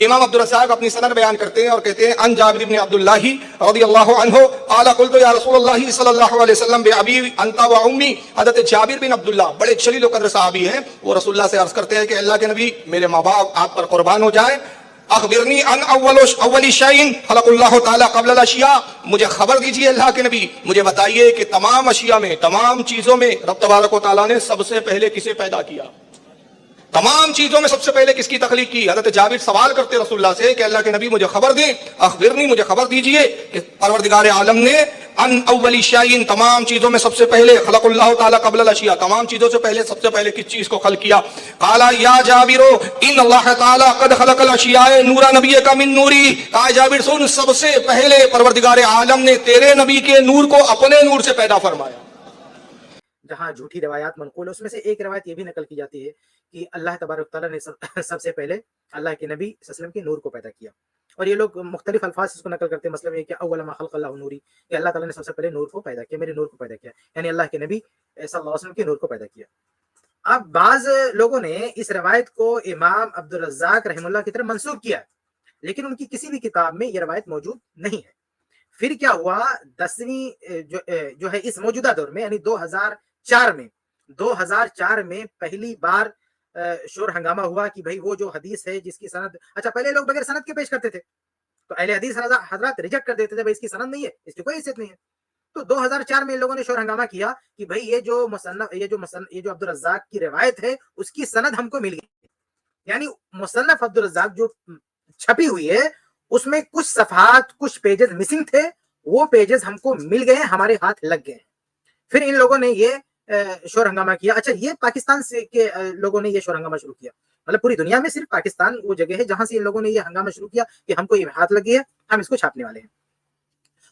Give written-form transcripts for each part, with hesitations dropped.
امام عبدالرزاق اپنی سند بیان کرتے ہیں اور کہتے ہیں ان جابر بن عبداللہ رضی اللہ عنہ قال قلت یا رسول اللہ صلی اللہ علیہ وسلم بابی انت و امی. حضرت جابر بن عبداللہ بڑے جلیل و قدر صحابی ہیں، وہ رسول اللہ سے عرض کرتے ہیں کہ اللہ کے نبی میرے ماں باپ آپ پر قربان ہو جائیں. اخبرنی ان اول شیء خلق اللہ تعالی قبل الاشیاء، مجھے خبر دیجیے اللہ کے نبی، مجھے بتائیے کہ تمام اشیاء میں، تمام چیزوں میں رب تبارک و تعالیٰ نے سب سے پہلے کسے پیدا کیا؟ تمام چیزوں میں سب سے پہلے کس کی تخلیق کی؟ حضرت جابر سوال کرتے رسول اللہ سے کہ اللہ کے نبی مجھے خبر دیں، اخبرنی مجھے خبر دیجئے کہ پروردگار عالم نے ان اول شیء تمام چیزوں میں سب سے پہلے خلق اللہ تعالی قبل الاشیاء تمام چیزوں سے پہلے سب سے پہلے کس چیز کو خلق کیا؟ قال یا جابر ان اللہ تعالی قد خلق الاشیاء نور نبی کا من نوری. کہا جابر سن، سب سے پہلے پروردگار عالم نے تیرے نبی کے نور کو اپنے نور سے پیدا فرمایا. جہاں جھوٹی روایات منقول ہے اس میں سے ایک روایت یہ بھی نقل کی جاتی ہے کہ اللہ تبارک تعالیٰ نے سب سے پہلے اللہ کے نبی صلی اللہ علیہ وسلم کے نور کو پیدا کیا. اور یہ لوگ مختلف الفاظ اس کو نقل کرتے ہیں، مطلب یہ کہ اول ما خلق اللہ نوری، کہ اللہ تعالیٰ نے سب سے پہلے نور کو پیدا کیا، میرے نور کو پیدا کیا، یعنی اللہ کے نبی صلی اللہ علیہ وسلم کے نور کو پیدا کیا. اب بعض لوگوں نے اس روایت کو امام عبدالرزاق رحمہ اللہ کی طرف منسوب کیا، لیکن ان کی کسی بھی کتاب میں یہ روایت موجود نہیں ہے. پھر کیا ہوا، 10ویں جو ہے اس موجودہ دور میں، یعنی 2004 میں پہلی بار شور ہنگامہ ہوا کہ بھئی وہ جو حدیث ہے جس کی سند، اچھا پہلے لوگ بغیر سند کے پیش کرتے تھے تو اہل حدیث حضرات ریجیکٹ کر دیتے تھے، بھئی اس کی سند نہیں ہے، اس کی کوئی حیثیت نہیں ہے. تو 2004 میں لوگوں نے شور ہنگامہ کیا کہ بھئی یہ جو عبدالرزاق کی روایت ہے اس کی سند ہم کو مل گئی، یعنی مصنف عبدالرزاق جو چھپی ہوئی ہے اس میں کچھ صفحات، کچھ پیجز مسنگ تھے، وہ پیجز ہم کو مل گئے، ہمارے ہاتھ لگ گئے. پھر ان لوگوں نے یہ شور ہنگامہ کیا. اچھا یہ پاکستان سے کے لوگوں نے یہ شور ہنگامہ شروع کیا، مطلب پوری دنیا میں صرف پاکستان وہ جگہ ہے جہاں سے ان لوگوں نے یہ ہنگامہ شروع کیا کہ ہم کو یہ ہاتھ لگ گئی ہے، ہم اس کو چھاپنے والے ہیں.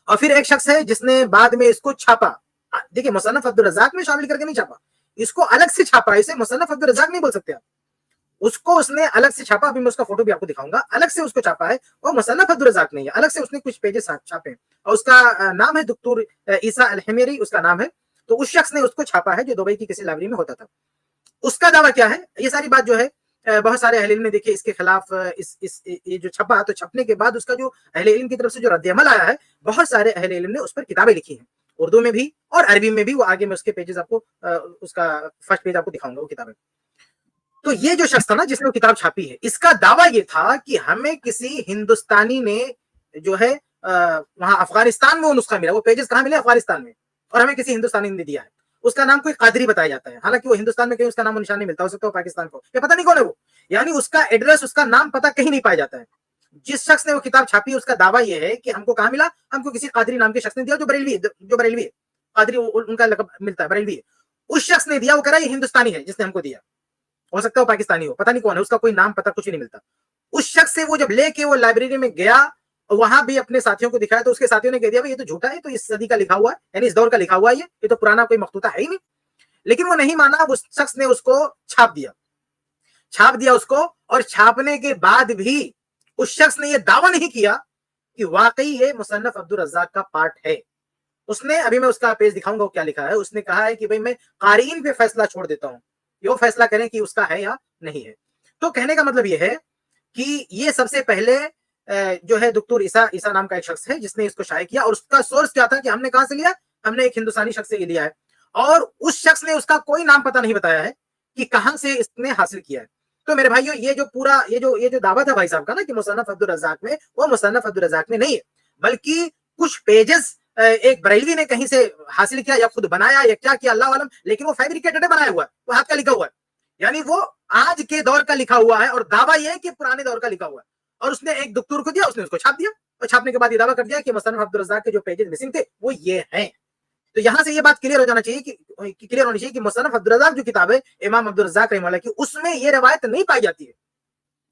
اور پھر ایک شخص ہے جس نے بعد میں اس کو چھاپا، دیکھیں مصنف عبدالرزاق میں شامل کر کے نہیں چھاپا، اس کو الگ سے چھاپا، اسے مصنف عبدالرزاق نہیں بول سکتے آپ، اس کو اس نے الگ سے چھاپا. ابھی میں اس کا فوٹو بھی آپ کو دکھاؤں گا، الگ سے اس کو چھاپا ہے، وہ مصنف عبدالرزاق نہیں ہے، الگ سے اس نے کچھ پیجز چھاپے اور اس کا نام ہے دکتور عیسیٰ الحمیری، اس کا نام ہے. تو اس شخص نے اس کو چھاپا ہے جو دبئی کی کسی لائبریری میں ہوتا تھا. اس کا دعویٰ کیا ہے؟ یہ ساری بات جو ہے بہت سارے اہل علم نے دیکھے اس کے خلاف، یہ جو چھپا، تو چھپنے کے بعد اس کا جو اہل علم کی طرف سے جو رد عمل آیا ہے، بہت سارے اہل علم نے اس پر کتابیں لکھی ہیں، اردو میں بھی اور عربی میں بھی. وہ آگے میں اس کے پیجز آپ کو، اس کا فرسٹ پیج آپ کو دکھاؤں گا وہ کتابیں. تو یہ جو شخص تھا نا جس نے وہ کتاب چھاپی ہے، اس کا دعویٰ یہ تھا کہ ہمیں کسی ہندوستانی نے جو ہے وہاں افغانستان میں وہ نسخہ ملا، وہ پیجز کہاں ملے؟ افغانستان میں، اور ہمیں کسی ہندوستانی نے دیا ہے. اس کا نام کوئی قادری بتایا جاتا ہے، حالانکہ وہ ہندوستان میں کہیں اس کا نام و نشان نہیں ملتا، ہو سکتا ہے پاکستان کو، یہ پتہ نہیں کون ہے وہ، یعنی اس کا ایڈریس، اس کا نام پتہ کہیں نہیں پایا جاتا ہے. جس شخص نے وہ کتاب چھاپی اس کا دعویٰ یہ ہے کہ ہم کو کہاں ملا، ہم کو کسی قادری نام کے شخص نے دیا جو بریلوی ہے، قادری ان کا لقب ملتا ہے، بریلوی ہے. اس شخص نے دیا، وہ کہہ رہا ہے یہ ہندوستانی ہے جس نے ہم کو دیا، ہو سکتا ہے وہ پاکستانی ہو، پتہ نہیں کون ہے، اس کا کوئی نام پتہ کچھ نہیں ملتا. اس شخص سے وہ جب لے کے وہ لائبریری میں گیا، وہاں بھی اپنے ساتھیوں کو دکھایا تو اس کے ساتھیوں نے کہہ دیا یہ تو جھوٹا ہے، تو اس صدی کا لکھا ہوا ہے، یعنی اس دور کا لکھا ہوا ہے، یہ تو پرانا کوئی مخطوطہ ہے ہی نہیں. لیکن وہ نہیں مانا، اس شخص نے اس کو چھاپ دیا اس کو. اور چھاپنے کے بعد بھی اس شخص نے یہ دعویٰ نہیں کیا کہ واقعی یہ مصنف عبدالرزاق کا پارٹ ہے. اس نے، ابھی میں اس کا پیج دکھاؤں گا کیا لکھا ہے، اس نے کہا ہے کہ بھئی میں قارئین پہ فیصلہ چھوڑ دیتا ہوں، یہ فیصلہ کریں کہ اس کا ہے یا نہیں ہے. تو کہنے کا مطلب یہ ہے کہ یہ سب سے پہلے جو ہے دکتور عیسیٰ نام کا ایک شخص ہے جس نے اس کو شائع کیا. اور اس کا سورس کیا تھا کہ ہم نے کہاں سے لیا؟ ہم نے ایک ہندوستانی شخص سے لیا ہے، اور اس شخص نے اس کا کوئی نام پتہ نہیں بتایا ہے کہ کہاں سے اس نے حاصل کیا ہے. تو میرے بھائیو، یہ جو پورا یہ جو دعویٰ تھا بھائی صاحب کا نا کہ مصنف عبدالرزاق میں، وہ مصنف عبدالرزاق میں نہیں ہے، بلکہ کچھ پیجز ایک بریلوی نے کہیں سے حاصل کیا یا خود بنایا یا کیا کیا اللہ عالم، لیکن وہ فیبریکیٹڈ بنایا ہوا ہے، وہ ہاتھ کا لکھا ہوا ہے، یعنی وہ آج کے دور کا لکھا ہوا ہے، اور دعویٰ یہ ہے کہ پرانے دور کا لکھا ہوا ہے. اور اس نے ایک دکتور کو دیا، اس نے اس کو چھاپ دیا، اور چھاپنے کے بعد یہ دعویٰ کر دیا کہ مصنف عبدالرزاق کے جو پیجز مسنگ تھے وہ یہ ہیں. تو یہاں سے یہ بات کلیئر ہو جانا چاہیے کہ کلیئر ہونی چاہیے کہ مصنف عبدالرزاق جو کتاب ہے امام عبدالرزاق رحمہ اللہ کی، اس میں یہ روایت نہیں پائی جاتی ہے.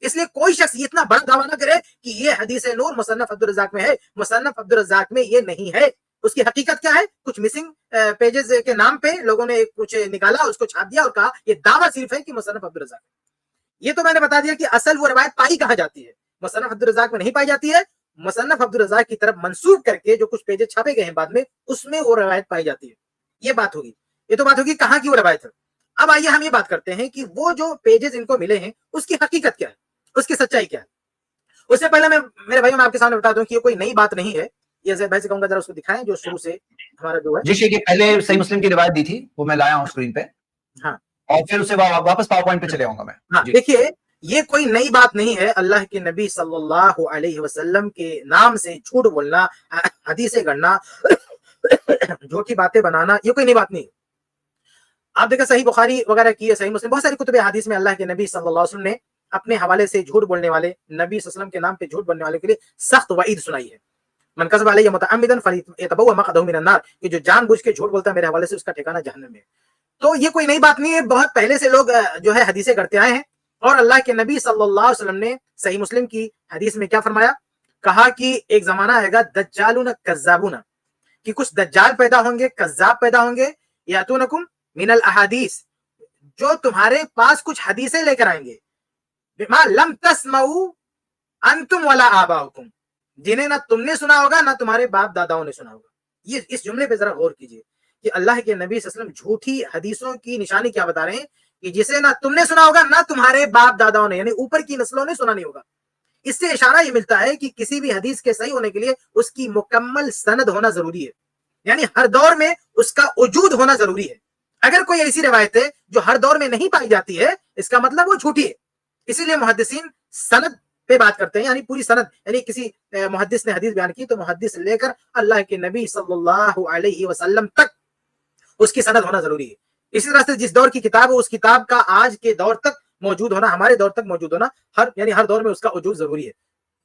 اس لیے کوئی شخص یہ اتنا بڑا دعویٰ نہ کرے کہ یہ حدیث نور مصنف عبدالرزاق میں ہے. مصنف عبدالرزاق میں یہ نہیں ہے. اس کی حقیقت کیا ہے؟ کچھ مسنگ پیجز کے نام پہ لوگوں نے کچھ نکالا، اس کو چھاپ دیا اور کہا یہ دعویٰ صرف ہے کہ مصنف عبدالرزاق ہے. یہ تو میں نے بتا دیا کہ اصل وہ روایت پائی کہاں جاتی ہے، مصنف عبدالرزاق میں نہیں پائی جاتی ہے. مصنف عبدالرزاق کی طرف منسوب کر کے جو کچھ پیجز چھاپے گئے ہیں بعد میں، اس میں وہ روایت پائی جاتی ہے. یہ بات ہوگی، یہ تو بات ہوگی کہاں کی وہ روایت ہے. اب آئیے ہم یہ بات کرتے ہیں کہ وہ جو پیجز ان کو ملے ہیں اس کی حقیقت کیا ہے، اس کی سچائی کیا ہے. उससे पहले मैं मेरे भाइयों मैं आपके सामने बता दूं कि ये कोई नई बात नहीं है। ये जैसे भाई से कहूंगा जरा उसको दिखाएं जो शुरू से हमारा जो है। जी शेख, पहले सही मुस्लिम की रिवायत दी थी, वो मैं लाया हूँ स्क्रीन पे, हाँ और फिर उसे वापस पावर पॉइंट पे चले आऊंगा मैं। हाँ जी देखिए ये कोई नई बात नहीं है। अल्लाह के नबी सल्लल्लाहु अलैहि वसल्लम के नाम से झूठ बोलना, हदीसें गढ़ना, झूठी बातें बनाना, ये कोई नई बात नहीं है। आप देखा सही बुखारी वगैरह की, सही मुस्लिम, बहुत सारी कुतुबे हदीस में अल्लाह के नबी सल्लल्लाहु अलैहि वसल्लम ने अपने हवाले से झूठ बोलने वाले, नबी सल्लल्लाहु अलैहि वसल्लम के नाम पे झूठ बोलने वाले के लिए सख्त वईद सुनाई है। मन कज़ब अलैहि मुतअम्मिदन फलियतबव्वा मक़अदहु मिनन नार, कि जो जानबूझ के झूठ बोलता है मेरे हवाले से उसका ठिकाना जहन्नम में। तो ये कोई नई बात नहीं है, बहुत पहले से लोग जो है हदीसें करते आए हैं। और अल्लाह के नबी सल्लल्लाहु अलैहि वसल्लम ने सही मुस्लिम की हदीस में क्या फरमाया, कहा कि एक जमाना आएगा दज्जालून कज़्ज़ाबून, कि कुछ दज्जाल पैदा होंगे, कज़्ज़ाब पैदा होंगे, यातूनकुम मिनल अहादीस, जो तुम्हारे पास कुछ हदीसें लेकर आएंगे, बिमा लम तस्मऊ अंतुम वला आबाउकुम, जिन्हें ना तुमने सुना होगा ना तुम्हारे बाप दादाओं ने सुना होगा। ये इस जुमले पे जरा गौर कीजिए कि अल्लाह के नबी सल्लल्लाहु अलैहि वसल्लम झूठी हदीसों की निशानी क्या बता रहे हैं, कि जिसे ना तुमने सुना होगा ना तुम्हारे बाप दादाओं ने, यानी ऊपर की नस्लों ने सुना नहीं होगा। इससे इशारा ये मिलता है कि किसी भी हदीस के सही होने के लिए उसकी मुकम्मल सनद होना जरूरी है, यानी हर दौर में उसका वजूद होना जरूरी है। अगर कोई ऐसी रिवायत है जो हर दौर में नहीं पाई जाती है, इसका मतलब वो झूठी है। इसीलिए मुहद्दिसीन सनद पे बात करते हैं, यानी पूरी सनद, यानी किसी मुहद्दिस ने हदीस बयान की तो मुहद्दिस लेकर अल्लाह के नबी सल्लल्लाहु अलैहि वसल्लम तक उसकी सनद होना जरूरी है। इसी तरह से जिस दौर की किताब है उस किताब का आज के दौर तक मौजूद होना, हमारे दौर तक मौजूद होना, हर दौर में उसका वजूद जरूरी है,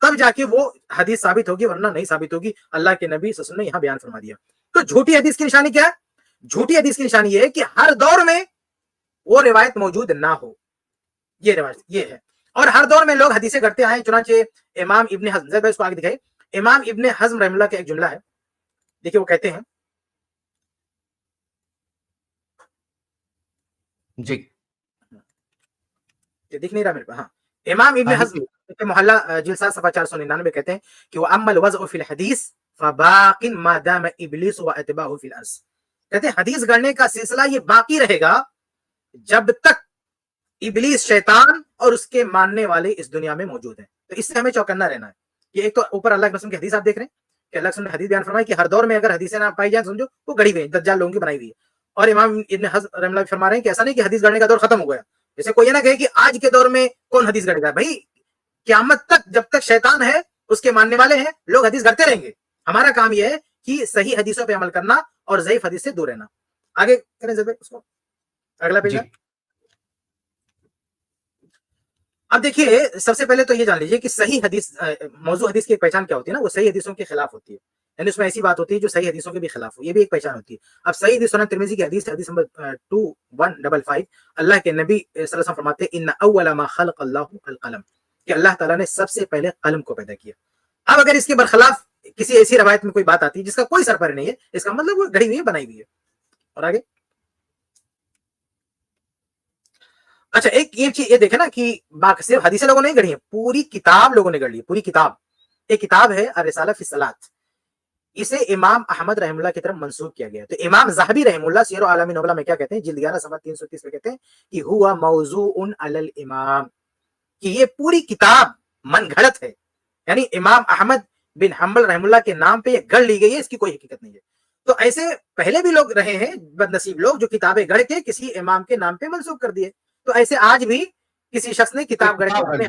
तब जाके वो हदीस साबित होगी, वरना नहीं साबित होगी। अल्लाह के नबी सल्लल्लाहु अलैहि वसल्लम ने यहाँ बयान फरमा दिया। तो झूठी हदीस की निशानी क्या है? झूठी हदीस की निशानी ये है कि हर दौर में वो रिवायत मौजूद ना हो, ये रिवायत ये है। और हर दौर में लोग हदीसें करते आए, चुनांचे इमाम इब्ने हज़्म, जरा इसको आगे दिखाइए, इमाम इब्ने हज़्म रहमतुल्लाह का एक जुमला है, देखिए वो कहते हैं, जी दिख नहीं रहा मेरे को, हाँ, इमाम इब्ने हज़्म मुहल्ला जिल्सा सफ़ा 499 कहते हैं कि वो अम्मल वज़अ फिल हदीस फबाकिन मा दाम इब्लिस व अतबाहु फिल अर्ज़, कहते हैं हदीस गढ़ने का सिलसिला ये बाकी रहेगा जब तक इब्लीस शैतान और उसके मानने वाले इस दुनिया में मौजूद हैं। तो इससे हमें चौकन्ना रहना है कि एक तो ऊपर अल्लाह के रसूल की हदीस आप देख रहे हैं कि अल्लाह के रसूल ने हदीस बयान फरमाई कि हर दौर में अगर हदीसें ना पाई जाए समझो वो गढ़ी हुई है, दज्जाल लोगों की बनाई हुई है। और इमाम इब्ने हज़्म रहमतुल्लाह फरमा रहे हैं कि ऐसा नहीं कि हदीस गढ़ने का दौर खत्म हो गया, जैसे कोई ना कहे कि आज के दौर में कौन हदीस गढ़ेगा। भाई क़यामत तक जब तक शैतान है उसके मानने वाले हैं लोग हदीस गढ़ते रहेंगे। हमारा काम यह है कि सही हदीसों पर अमल करना और ज़ईफ हदीस से दूर रहना। आगे करें जब उसको, अगला पेज है। अब देखिए सबसे पहले तो ये जान लीजिए कि सही हदीस, मौजू हदीस की एक पहचान क्या होती है ना, वो सही हदीसों के खिलाफ होती है, यानी उसमें ऐसी बात होती है जो सही हदीसों के भी खिलाफ हो, ये भी एक पहचान होती है। अब सही हदीस सुनन तिरमिज़ी की हदीस नंबर 2155, अल्लाह के नबी सल्लल्लाहु अलैहि वसल्लम फरमाते हैं इन्ना अव्वल मा खलक़ल्लाहु अल क़लम, कि अल्लाह ताला ने सबसे पहले कलम को पैदा किया। अब अगर इसके बरखिलाफ किसी ऐसी रवायत में कोई बात आती है जिसका कोई सरपर नहीं है, इसका मतलब वो गढ़ी हुई है, बनाई हुई है। और आगे अच्छा एक ये चीज ये देखे ना कि सिर्फ हदीसें लोगों ने गढ़ी है, पूरी किताब लोगों ने गढ़ ली, पूरी किताब। एक किताब है अर-रिसाला फी सलात, इसे इमाम अहमद रहमुल्लाह की तरफ मंसूब किया गया। तो इमाम ज़हबी रहमुल्लाह सीर आलमी नुबला में क्या कहते हैं, जिल्द 11 सफ़ा 330 में कहते हैं कि हुआ मौज़ूउन अलल इमाम, कि ये पूरी किताब मनगढ़ंत है, यानी इमाम अहमद बिन हम्बल रहमुल्लाह के नाम पे ये गढ़ ली गई है, इसकी कोई हकीकत नहीं है। तो ऐसे पहले भी लोग रहे हैं बदनसीब लोग जो किताबें गढ़ के किसी इमाम के नाम पे मंसूब कर दिए। तो ऐसे आज भी किसी शख्स ने किताब गढ़ के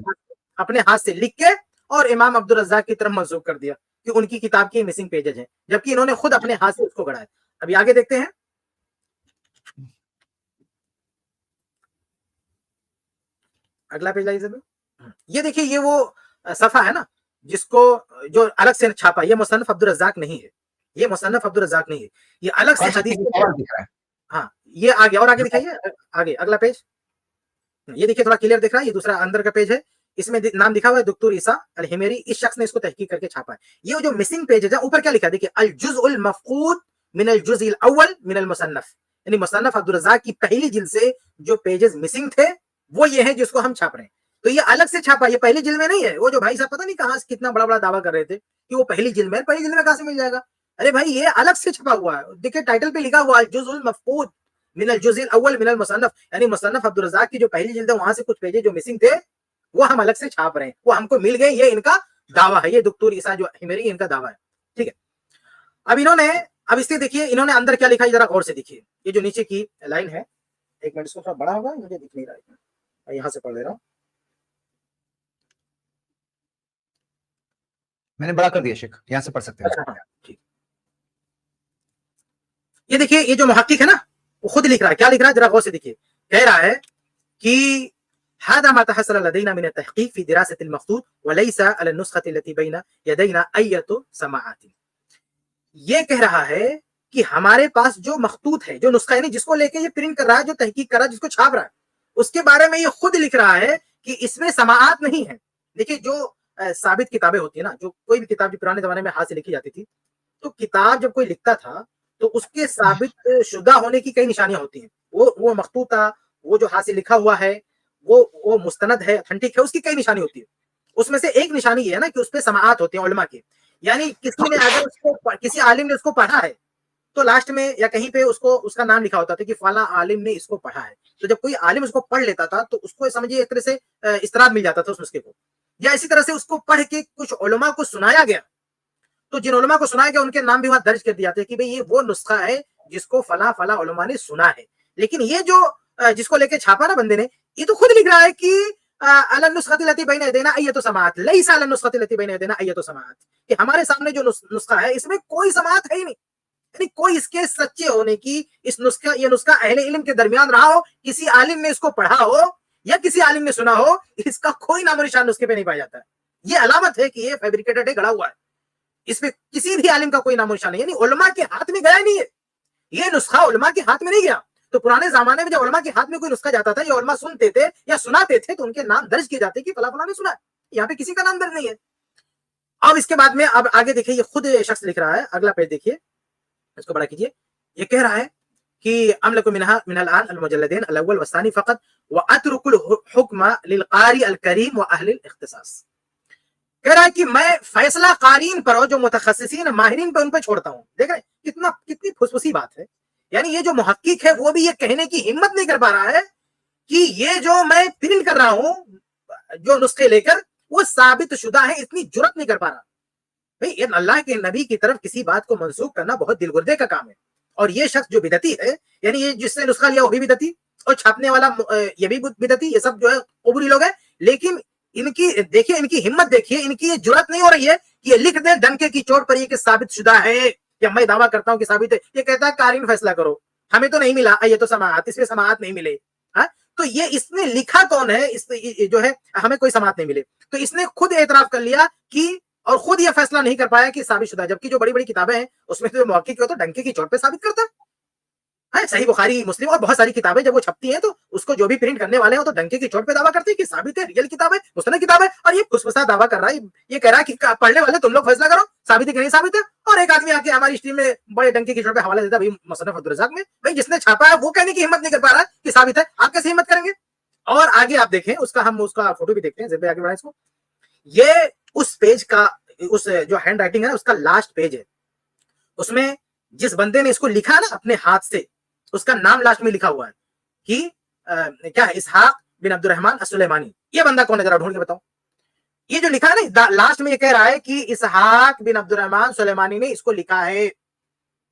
अपने हाथ से लिख के और इमाम अब्दुल रज़्ज़ाक की तरफ मंसूब कर दिया कि उनकी किताब के मिसिंग पेजेज हैं, जबकि इन्होंने खुद अपने हाथ से उसको गढ़ा है। अभी आगे देखते हैं, अगला पेज लाइए। ये देखिए ये वो सफा है ना जिसको जो अलग से छापा, ये मुसन्नफ अब्दुल रज़्ज़ाक नहीं है, ये मुसन्नफ अब्दुल रज़्ज़ाक नहीं है, ये अलग से हदीस दिख रहा है। हाँ ये आगे, और आगे दिखाइए, आगे अगला पेज, ये देखिए थोड़ा क्लियर दिख रहा है, ये दूसरा अंदर का पेज है, इसमें नाम लिखा हुआ है दुक्तूर ईसा अल हिमेरी, इस शख्स ने इसको तहकीक करके छापा है। ये जो मिसिंग पेज है ऊपर क्या लिखा है देखिए, अल जुज़उल मफ़क़ूद मिन अल जुज़इल अव्वल मिन अल मुसन्नफ, यानी मुसन्नफ अब्दुल रज़्ज़ाक की पहली जिल्द से जो पेजेस मिसिंग थे वो ये है जिसको हम छाप रहे हैं। तो ये अलग से छापा, ये पहली जिल्द में नहीं है। वो जो भाई साहब पता नहीं कहां से कितना बड़ा बड़ा दावा कर रहे थे कि वो पहली जिल्द में, पहली जिल्द में कहां से मिल जाएगा? अरे भाई ये अलग से छपा हुआ है, देखिए टाइटल पे लिखा हुआ है जुज़उल मफ़क़ूद मिन अल जुज़इल अव्वल मिन अल मुसन्नफ, यानी मुसन्नफ अब्दुल रज़्ज़ाक की जो पहली जिल्द है वहां से कुछ पेजेस जो मिसिंग थे وہ हम अलग से छाप रहे हैं, वो हमको मिल गए, ये इनका दावा है, ये दुक्तूर ईसा जो हिमेरी इनका दावा है, ठीक है। अब इससे देखिए इन्होंने अंदर क्या लिखा है, जरा गौर से देखिए। ये जो नीचे की लाइन है, एक मिनट, इसको थोड़ा बड़ा होगा, मुझे दिख नहीं रहा है, मैं यहाँ से पढ़ ले रहा हूँ। मैंने बड़ा कर दिया शेख, यहाँ से पढ़ सकते हैं। अच्छा, हाँ, ठीक। ये देखिए, ये जो मुहक्किक है ना, वो खुद लिख रहा है, क्या लिख रहा है, जरा गौर से देखिए। कह रहा है कि هذا ما تحصل لدينا من التحقيق في دراسة المخطوط وليس على النسخة التي بين يدينا أي سماعات. ये कह रहा है कि हमारे पास जो मखतूत है, जो नुस्खा यानी जिसको लेके ये प्रिंट कर रहा है, जो तहकीक कर रहा है, जिसको छाप रहा है, उसके बारे में ये खुद लिख रहा है कि इसमें समाआत नहीं है। देखिए, जो साबित किताबें होती है ना, जो कोई भी किताब जो पुराने जमाने में हाथ से लिखी जाती थी, तो किताब जब कोई लिखता था तो उसके साबित शुदा होने की कई निशानियां होती हैं। वो मखतूता, वो जो हाथ से लिखा हुआ है, वो मुस्तनद है, अथेंटिक है, उसकी कई निशानी होती है। उसमें से एक निशानी ये है ना कि उसपे समाआत होते हैं उलमा के, यानी किसी ने अगर उसको, किसी आलिम ने उसको पढ़ा है तो लास्ट में या कहीं पे उसको उसका नाम लिखा होता था कि फला आलिम ने इसको पढ़ा है। तो जब कोई आलिम उसको पढ़ लेता था तो उसको समझिए एक तरह से इस्तराब मिल जाता था उस नुस्खे को, या इसी तरह से उसको पढ़ के कुछ उलमा को सुनाया गया, तो जिन उलमा को सुनाया गया उनके नाम भी वहां दर्ज कर दिए जाते हैं कि भाई ये वो नुस्खा है जिसको फला फला उलमा ने सुना है। लेकिन ये जो जिसको लेके छापा ना बंदे ने, ये तो खुद लिख रहा है कि अला नुस्खती लती बैन यदैना अय्यतु समाअत, लैसा अला नुस्खती लती बैन यदैना अय्यतु समाअत, कि हमारे सामने जो नुस्खा है इसमें कोई समाअत है ही नहीं, यानी कोई इसके सच्चे होने की, इस नुस्खा, ये नुस्खा अहले इल्म के दरमियान रहा हो, किसी आलिम ने इसको पढ़ा हो या किसी आलिम ने सुना हो, इसका कोई नामो निशान नुस्खे पे नहीं पाया जाता है। ये अलामत है कि ये फैब्रिकेटेड है, गढ़ा हुआ है, इसमें किसी भी आलिम का कोई नामो निशान नहीं, यानी उलमा के हाथ में गया नहीं है, ये नुस्खा उलमा के हाथ में नहीं गया। तो पुराने जमाने में जब उलमा के हाथ में कोई नुस्खा जाता था या उलमा सुनते थे या सुनाते थे तो उनके नाम दर्ज किए जाते कि फला फला ने सुना, यहाँ पे किसी का नाम दर्ज नहीं है। अब इसके बाद में अब आगे देखिए, ये खुद शख्स लिख रहा है, अगला पेज देखिए, इसको बड़ा कीजिए। ये कह रहा है कि अमलकु मिनल आन अल मुजल्लदैन अल अव्वल व सानी फकत व अतरुकुल हुक्म लिल कारी अल करीम व अहल अल इख्तिसास। कह रहा है कि मैं फैसला कारीन पर और जो मुतखस्सिसीन माहिरीन पर उन पर छोड़ता हूँ। देख रहे कितनी फुसफुसी बात है, यानी ये जो मुहक्किक है वो भी ये कहने की हिम्मत नहीं कर पा रहा है कि ये जो मैं प्रिंट कर रहा हूं जो नुस्खे लेकर वो साबित शुदा है, इतनी जुर्रत नहीं कर पा रहा। भाई ये अल्लाह के नबी की तरफ किसी बात को मंसूब करना बहुत दिलगुर्दे का काम है। और ये शख्स जो बिदती है, यानी ये जिसने नुस्खा लिया वो भी बिदती और छापने वाला ये भी बिदती, ये सब जो है कुबरी लोग हैं। लेकिन इनकी देखिए, इनकी हिम्मत देखिए, इनकी ये जुर्रत नहीं हो रही है कि ये लिख दे डंके की चोट पर ये कि साबित शुदा है, या मैं दावा करता हूं कि साबित है। ये कहता है कारीन फैसला करो, हमें तो नहीं मिला, ये तो समाअत, इसमें समाअत नहीं मिले। हाँ, तो ये इसने लिखा कौन है, इस जो है हमें कोई समाअत नहीं मिले, तो इसने खुद एतराफ कर लिया कि, और खुद ये फैसला नहीं कर पाया कि साबित शुदा, जबकि जो बड़ी बड़ी किताबें हैं उसमें तो मुहक्किक हो तो डंके की चोट पे साबित करता है। सही बुखारी, मुस्लिम और बहुत सारी किताबें जब वो छपती हैं तो उसको जो भी प्रिंट करने वाले हैं तो डंके की चोट पे दावा करते हैं कि साबित है, रियल किताब है, मुस्तनद किताब है। और ये फुसफुसा दावा कर रहा है, ये कह रहा है कि पढ़ने वाले तुम लोग फैसला करो साबित है कि नहीं साबित है। और एक आदमी आके हमारी स्ट्रीम में बड़े डंके की चोट पे हवाला देता है, भाई मुसन्नफ अब्दुल रज़्ज़ाक में, भाई जिसने छापा है वो कहने की हिम्मत नहीं कर पा रहा है कि साबित है, आप कैसे हिम्मत करेंगे। और आगे आप देखें उसका, हम उसका फोटो भी देखते हैं, जब आगे बढ़ाएं इसको। ये उस पेज का, उस जो हैंड राइटिंग है उसका लास्ट पेज है, उसमें जिस बंदे ने इसको लिखा ना अपने हाथ से, उसका नाम लास्ट में लिखा हुआ है कि क्या है, इसहाक बिन अब्दुल रहमान अस्सुलैमानी। ये बंदा कौन है जरा ढूंढ के बताओ। ये जो लिखा है ना लास्ट में, ये कह रहा है कि इसहाक बिन अब्दुल रहमान सुलेमानी ने इसको लिखा है।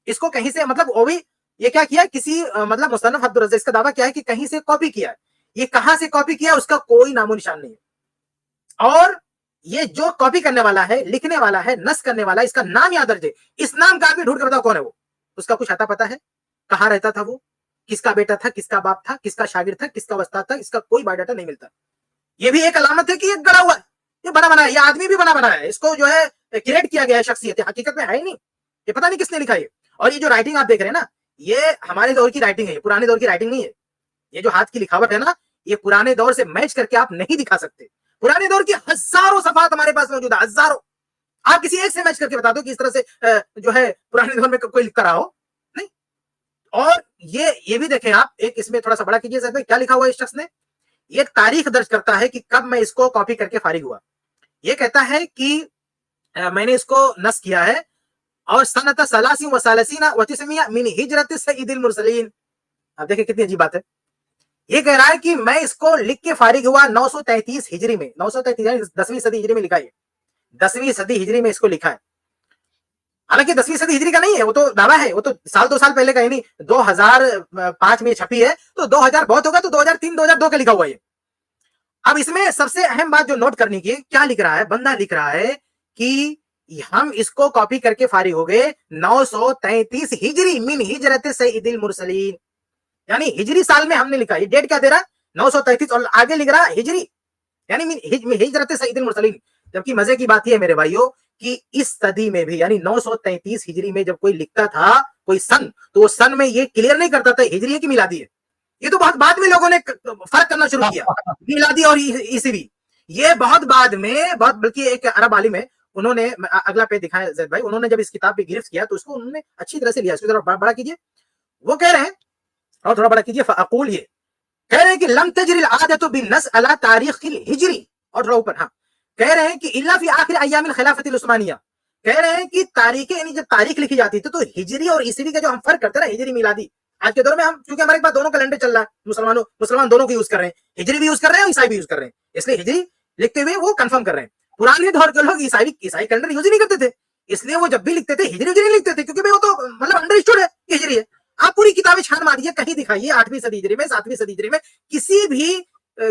इसको कहीं से, मतलब वो भी ये क्या किया, किसी मतलब मुस्तनफ अब्दुल रज़्ज़ाक, इसका दावा क्या है कि कहीं से कॉपी किया है। ये कहां से कॉपी किया उसका कोई नामो निशान नहीं है। और ये जो कॉपी करने वाला है, लिखने वाला है, नस करने वाला है, इसका नाम याद दर्ज है। इस नाम का आदमी ढूंढ के बताओ कौन है वो, उसका कुछ आता पता है, कहाँ रहता था वो, किसका बेटा था, किसका बाप था, किसका शागिर्द था, किसका उस्ताद था, इसका कोई बायोडाटा नहीं मिलता। ये भी एक अलामत है कि ये गड़ा हुआ है, ये बना बना है, ये आदमी भी बना बना है, इसको जो है क्रिएट किया गया है शख्सियत, हकीकत में है ही नहीं, ये पता नहीं किसने लिखा है। और ये जो राइटिंग आप देख रहे हैं ना, ये हमारे दौर की राइटिंग है, ये पुराने दौर की राइटिंग नहीं है। ये जो हाथ की लिखावट है ना, ये पुराने दौर से मैच करके आप नहीं दिखा सकते। पुराने दौर की हजारों सफात हमारे पास मौजूद है, हजारों। आप किसी एक से मैच करके बता दो कि इस तरह से जो है पुराने दौर में कोई लिखता रहा हो, नहीं। और ये भी देखें आप, एक इसमें थोड़ा सा बड़ा कीजिए सर भाई, क्या लिखा हुआ है इस शख्स ने। ये तारीख दर्ज करता है कि कब मैं इसको कॉपी करके फारिग हुआ। ये कहता है कि मैंने इसको नस किया है और सनत सलासी व सालसीना व तिस्मिया मिन हिजरत सय्यिदिल मुरसलीन। अब देखिए कितनी अजीब बात है। یہ کہہ رہا ہے کہ میں اس کو لکھ کے فارغ ہوا 933 ہجری میں. 933 یعنی 10ویں صدی ہجری میں لکھا ہے, 10ویں صدی ہجری میں اس کو لکھا ہے. حالانکہ 10ویں صدی ہجری کا نہیں ہے, وہ تو دعویٰ ہے, وہ تو سال 2 سال پہلے کا ہی نہیں, 2005 میں چھپی ہے, تو 2000 بہت ہوگا تو 2003 2002 کا لکھا ہوا ہے. اب اس میں سب سے اہم بات جو نوٹ کرنے کی ہے, کیا لکھ رہا ہے بندہ, لکھ رہا ہے کہ ہم اس کو کاپی کر کے فارغ ہو گئے 933 ہجری من ہجرت سید المرسلین, یعنی ہجری سال میں ہم نے لکھا. یہ ڈیٹ کیا دے رہا ہے 933, اور آگے لکھ رہا ہجری یعنی ہجرت سید المرسلین. جبکہ مزے کی بات یہ ہے میرے بھائیوں کہ اس صدی میں بھی یعنی 933 ہجری میں جب کوئی لکھتا تھا کوئی سن, تو وہ سن میں یہ کلیئر نہیں کرتا تھا ہجری ہے کہ میلادی ہے. یہ تو بہت بعد میں لوگوں نے فرق کرنا شروع کیا میلادی اور عیسوی. یہ بہت بعد میں, بہت, بلکہ ایک عرب عالم ہے, انہوں نے اگلا پیج دکھایا زید بھائی, انہوں نے جب اس کتاب پہ گرفت کیا تو اس کو انہوں نے اچھی طرح سے لیا. اس کو ذرا بڑا کیجیے. وہ کہہ رہے ہیں, اور تھوڑا بڑا کیجیے, فاقول, یہ کہہ رہے ہیں کہ لم تجری العادۃ بالنص علی تاریخ الہجری, اور تھوڑا اوپر, ہاں, کہہ رہے ہیں کہ الا فی آخر ایام الخلافۃ العثمانیہ, کہہ رہے ہیں کہ تاریخیں یعنی جب تاریخ لکھی جاتی تھی تو ہجری اور عیسوی کا جو ہم فرق کرتے ہیں نا, ہجری میلادی, آج کے دور میں ہم چونکہ ہمارے پاس دونوں کیلنڈر چل رہا ہے, مسلمان دونوں کو یوز کر رہے ہیں, ہجری بھی یوز کر رہے ہیں اور عیسائی بھی یوز کر رہے ہیں, اس لیے ہجری لکھتے ہوئے وہ کنفرم کر رہے ہیں. پرانے دور کے لوگ عیسائی کیلنڈر یوز ہی نہیں کرتے تھے, اس لیے وہ جب بھی لکھتے تھے ہجری نہیں لکھتے تھے, کیونکہ وہ تو مطلب انڈرسٹوڈ ہے کہ ہجری ہے. آپ پوری کتابیں چھان ماریے, کہیں دکھائیے 8ویں صدی ہجری میں, 7ویں صدی ہجری میں, کسی بھی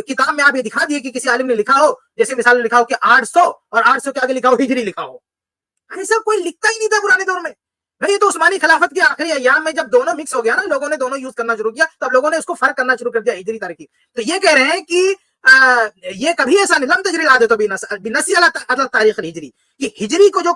کتاب میں آپ یہ دکھا دیے کہ کسی عالم نے لکھا ہو, جیسے مثال نے لکھا ہو کہ 800 اور 800 کے آگے لکھا ہو ہجری لکھا ہو. ایسا کوئی لکھتا ہی نہیں تھا پرانے دور میں. یہ تو عثمانی خلافت کے آخری ایام میں جب دونوں مکس ہو گیا نا, لوگوں نے دونوں یوز کرنا شروع کیا, تب لوگوں نے اس کو فرق کرنا شروع کر دیا ہجری تاریخی. تو یہ کہہ رہے ہیں کہ یہ کبھی ایسا نہیں, لم تجری العادۃ بالنص علی تاریخ الہجری, کہ ہجری کو جو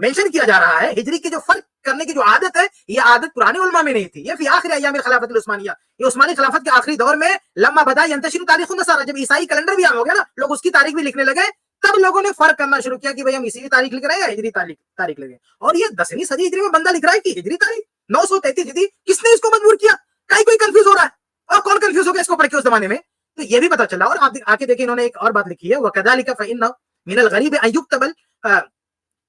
مینشن کیا جا رہا ہے, ہجری کے جو فرق کرنے کی جو عادت ہے, یہ عادت پرانے علماء میں نہیں تھی. یہ فی آخر ایام الخلافت العثمانیہ, یہ عثمانی خلافت کے آخری دور میں, لما بدا ینتشر تاریخ النصارى, جب عیسائی کیلنڈر بھی عام ہو گیا نا, لوگ اس کی تاریخ بھی لکھنے لگے, تب لوگوں نے فرق کرنا شروع کیا کہ بھائی ہم عیسوی تاریخ لکھ رہے ہیں یا ہجری تاریخ لکھ رہے ہیں. اور یہ 10ویں صدی ہجری میں بندہ لکھ رہا ہے کہ ہجری تاریخ 933 ہجری, کس نے اس کو مجبور کیا؟ کوئی کنفیوز ہو رہا ہے, اور کون کنفیوز ہو گیا اس کو پڑھ کے اس زمانے میں, تو یہ بھی پتا چلا. اور آپ آ کے دیکھیں انہوں نے ایک اور بات لکھی ہے, وَكَذَلِكَ فَإِنَّ مِنَ الْغَرِيبِ أَن يُكْتَبَ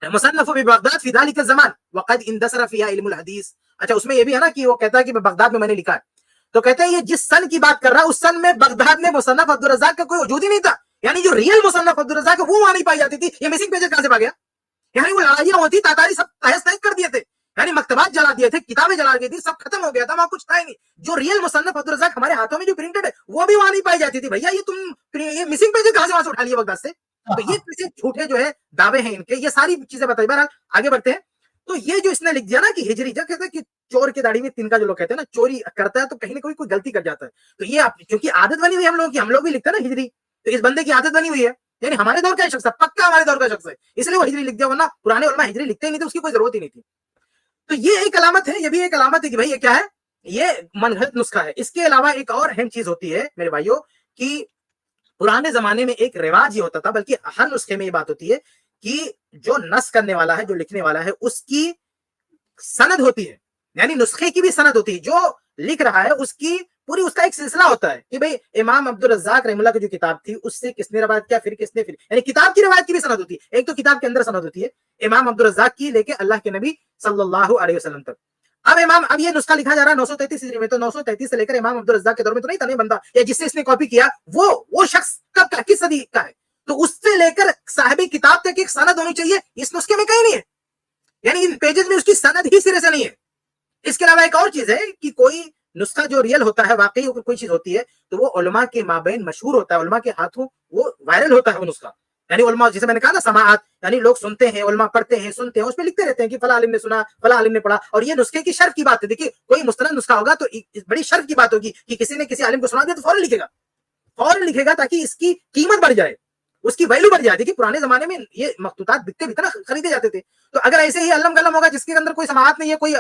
مصنف ببغداد فی ذلك الزمان وقد اندثر فيها علم الحدیث. اچھا, اس میں یہ بھی ہے نا کہ وہ کہتا ہے کہ بغداد میں میں نے لکھا ہے, تو کہتے ہیں یہ جس سن کی بات کر رہا ہے اس سن میں بغداد میں مصنف عبدالرزاق کا کوئی وجود ہی نہیں تھا. یعنی جو ریئل مصنف عبدالرزاق ہے وہ وہاں نہیں پائی جاتی تھی. یہ مسنگ پیجز کہاں سے پا گیا؟ یعنی وہ لڑائیاں ہوتی, تاتاری سب تہس نہس کر دیے تھے, یعنی مکتبات جلا دیے تھے, کتابیں جلا دی تھی, سب ختم ہو گیا تھا, وہاں کچھ تھا ہی نہیں. جو ریئل مصنف عبدالرزاق ہمارے ہاتھوں میں جو پرنٹڈ ہے وہ بھی وہاں نہیں پائی جاتی تھی. بھیا یہ تم یہ مسنگ پیجز کہاں سے وہاں سے اٹھا لیے بغداد سے؟ تو یہ کسی جھوٹے جو ہے دعوے ہیں ان کے, یہ ساری چیزیں بتائی. بہرحال آگے بڑھتے ہیں. تو یہ جو اس نے لکھ دیا نا کہ ہجری, جب کہتے ہیں کہ چور کی داڑھی میں تنکا, جو لوگ کہتے ہیں نا چوری کرتا ہے تو کہیں نہ کوئی غلطی کر جاتا ہے, تو یہ چونکہ عادت بنی ہوئی ہم لوگوں کی, ہم لوگ بھی لکھتے ہیں نا ہجری, تو اس بندے کی عادت بنی ہوئی ہے, یعنی ہمارے دور کا شخص ہے, پکا ہمارے دور کا شخص ہے, اس لیے وہ ہجری لکھ دیا, ورنہ پرانے علماء ہجری لکھتے ہی نہیں تھے, اس کی کوئی ضرورت ہی نہیں تھی. تو یہ ایک علامت ہے, یہ بھی ایک علامت ہے کہ بھائی یہ کیا ہے, یہ من گھڑت نسخہ ہے. اس کے علاوہ ایک اور اہم چیز ہوتی ہے میرے بھائیوں کہ پرانے زمانے میں ایک رواج یہ ہوتا تھا, بلکہ ہر نسخے میں یہ بات ہوتی ہے کہ جو نسخ کرنے والا ہے, جو لکھنے والا ہے, اس کی سند ہوتی ہے, یعنی نسخے کی بھی سند ہوتی ہے. جو لکھ رہا ہے اس کی پوری, اس کا ایک سلسلہ ہوتا ہے کہ بھئی امام عبدالرزاق رحمہ اللہ کی جو کتاب تھی اس سے کس نے روایت کیا, پھر کس نے, یعنی کتاب کی روایت کی بھی سند ہوتی ہے. ایک تو کتاب کے اندر سند ہوتی ہے امام عبدالرزاق کی لے کے اللہ کے نبی صلی اللہ علیہ وسلم تک. اب یہ نسخہ لکھا جا رہا ہے 933 ہجری میں, تو 933 سے لے کر امام عبدالرزاق کے دور میں تو نہیں تھا, نہیں بندہ یا جس سے اس نے کاپی کیا وہ شخص کب کا, کس صدی کا ہے, تو اس سے لے کر صاحب کتاب تک ایک سند ہونی چاہیے. اس نسخے میں کہیں نہیں ہے, یعنی ان پیجز میں اس کی سند ہی سرے سے نہیں ہے. اس کے علاوہ ایک اور چیز ہے کہ کوئی نسخہ جو ریئل ہوتا ہے, واقعی کوئی چیز ہوتی ہے, تو وہ علماء کے مابین مشہور ہوتا ہے, علماء کے ہاتھوں وہ وائرل ہوتا ہے وہ نسخہ. یعنی علماء, جسے میں نے کہا نا سماعت, یعنی لوگ سنتے ہیں, علماء پڑھتے ہیں, سنتے ہیں, اس پہ لکھتے رہتے ہیں کہ فلاں عالم نے سنا, فلاں عالم نے پڑھا. اور یہ نسخے کی شرف کی بات ہے. دیکھیے کوئی مستند نسخہ ہوگا تو بڑی شرف کی بات ہوگی کہ کسی نے کسی عالم کو سنا دیا تو فوراً لکھے گا تاکہ اس کی قیمت بڑھ جائے, اس کی ویلو بڑھ جاتی. کہ پرانے زمانے میں یہ مخطوطات بکتے بھی تھے نا, خریدے جاتے تھے. تو اگر ایسے ہی علم گلم ہوگا جس کے اندر کوئی سماعت نہیں ہے, کوئی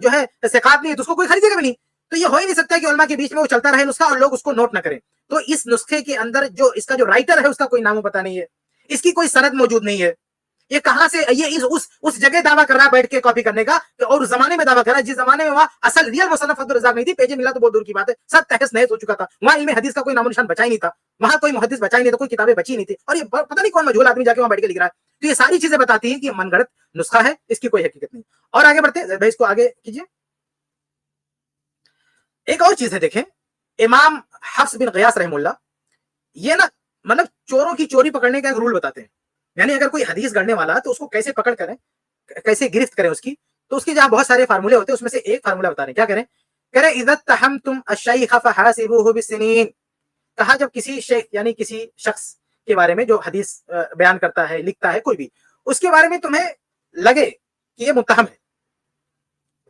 جو ہے ثقات نہیں ہے, تو اس کو کوئی خریدے گا بھی نہیں. تو یہ ہو ہی نہیں سکتا کہ علماء کے بیچ میں وہ چلتا رہے نسخہ اور لوگ اس کو نوٹ نہ کریں. تو اس نسخے کے اندر جو اس کا جو رائٹر ہے اس کا کوئی نام و پتہ نہیں ہے, اس کی کوئی سند موجود نہیں ہے. یہ کہاں سے, یہ اس جگہ دعویٰ کر رہا ہے بیٹھ کے کاپی کرنے کا, اور اس زمانے میں دعویٰ کر رہا ہے جس زمانے میں وہاں اصل ریئل مصنف عبدالرزاق نہیں تھی. پیجے ملا تو بہت دور کی بات ہے, سب تہس نہس ہو چکا تھا. وہاں علم حدیث کا کوئی نام و نشان بچا ہی نہیں تھا, وہاں کوئی محدث بچا ہی نہیں تھا, کوئی کتابیں بچی نہیں تھی. اور یہ پتہ نہیں کون مجہول آدمی جا کے وہاں بیٹھ کے لکھ رہا ہے. تو یہ ساری چیزیں بتاتی ہیں کہ یہ من گھڑت نسخہ ہے, اس کی کوئی حقیقت نہیں. اور آگے بڑھتے ہیں بھائی, اس کو آگے کیجیے. ایک اور چیز ہے دیکھیں इमाम हफ्स बिन गयास रहमुल्लाह ये ना मतलब चोरों की चोरी पकड़ने का एक रूल बताते हैं। यानी अगर कोई हदीस गढ़ने वाला तो उसको कैसे पकड़ करें, कैसे गिरफ्त करें उसकी, तो उसके जहाँ बहुत सारे फार्मूले होते हैं उसमें से एक फार्मूला बता रहे हैं। क्या करें? कह रहे इज़ा तहमतुम अश-शैख फहासिबूहु बिस्सिनीन। कहा जब किसी शेख यानी किसी शख्स के बारे में जो हदीस बयान करता है, लिखता है, कोई भी, उसके बारे में तुम्हें लगे कि ये मुत्तहम है